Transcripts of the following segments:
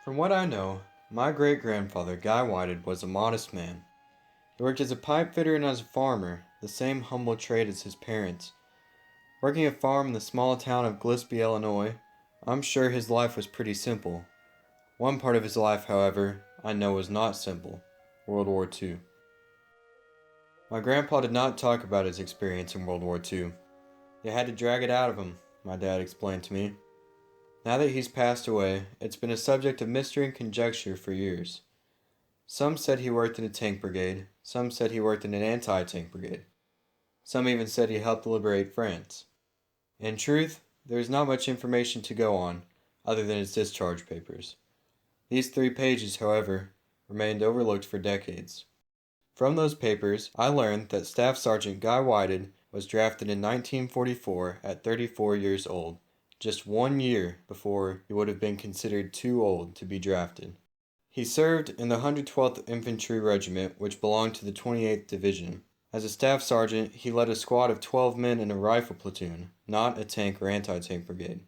From what I know, my great-grandfather, Guy Whited, was a modest man. He worked as a pipe fitter and as a farmer, the same humble trade as his parents. Working a farm in the small town of Gillespie, Illinois, I'm sure his life was pretty simple. One part of his life, however, I know was not simple: World War II. My grandpa did not talk about his experience in World War II. You had to drag it out of him, my dad explained to me. Now that he's passed away, it's been a subject of mystery and conjecture for years. Some said he worked in a tank brigade, some said he worked in an anti-tank brigade. Some even said he helped liberate France. In truth, there is not much information to go on, other than his discharge papers. These 3 pages, however, remained overlooked for decades. From those papers, I learned that Staff Sergeant Guy Whited was drafted in 1944 at 34 years old, just 1 year before he would have been considered too old to be drafted. He served in the 112th Infantry Regiment, which belonged to the 28th Division. As a staff sergeant, he led a squad of 12 men in a rifle platoon, not a tank or anti-tank brigade.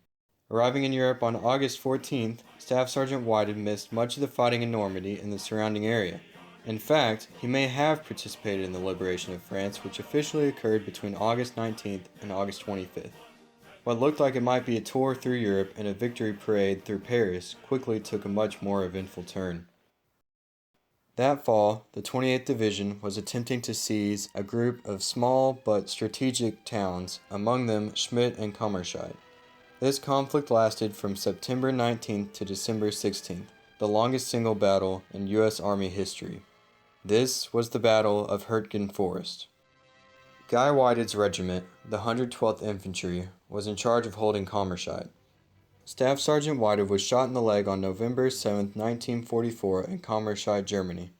Arriving in Europe on August 14th, Staff Sergeant Whited missed much of the fighting in Normandy and the surrounding area. In fact, he may have participated in the liberation of France, which officially occurred between August 19th and August 25th. What looked like it might be a tour through Europe and a victory parade through Paris quickly took a much more eventful turn. That fall, the 28th Division was attempting to seize a group of small but strategic towns, among them Schmidt and Kammerscheid. This conflict lasted from September 19th to December 16th, the longest single battle in U.S. Army history. This was the Battle of Hurtgen Forest. Guy Whited's regiment, the 112th Infantry, was in charge of holding Kammerscheid. Staff Sergeant Whited was shot in the leg on November 7, 1944 in Kammerscheid, Germany.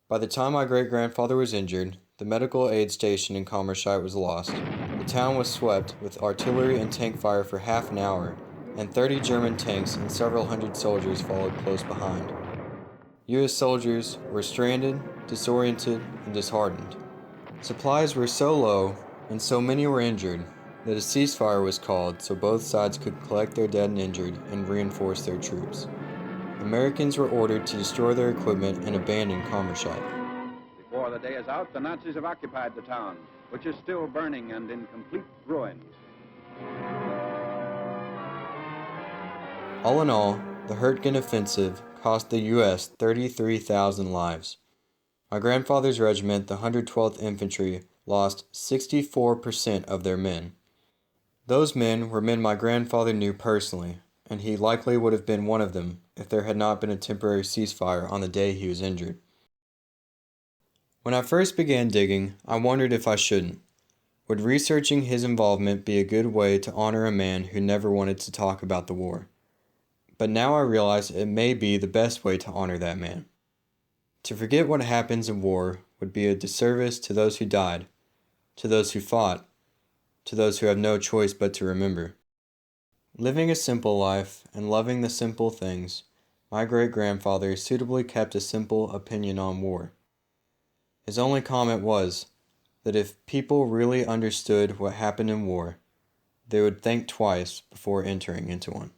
By the time my great-grandfather was injured, the medical aid station in Kammerscheid was lost. The town was swept with artillery and tank fire for half an hour, and 30 German tanks and several hundred soldiers followed close behind. U.S. soldiers were stranded, disoriented, and disheartened. Supplies were so low, and so many were injured, that a ceasefire was called so both sides could collect their dead and injured and reinforce their troops. Americans were ordered to destroy their equipment and abandon Kammerscheid. Before the day is out, the Nazis have occupied the town, which is still burning and in complete ruins. All in all, the Hurtgen offensive cost the U.S. 33,000 lives. My grandfather's regiment, the 112th Infantry, lost 64% of their men. Those men were men my grandfather knew personally, and he likely would have been one of them if there had not been a temporary ceasefire on the day he was injured. When I first began digging, I wondered if I shouldn't. Would researching his involvement be a good way to honor a man who never wanted to talk about the war? But now I realize it may be the best way to honor that man. To forget what happens in war would be a disservice to those who died, to those who fought, to those who have no choice but to remember. Living a simple life and loving the simple things, my great-grandfather suitably kept a simple opinion on war. His only comment was that if people really understood what happened in war, they would think twice before entering into one.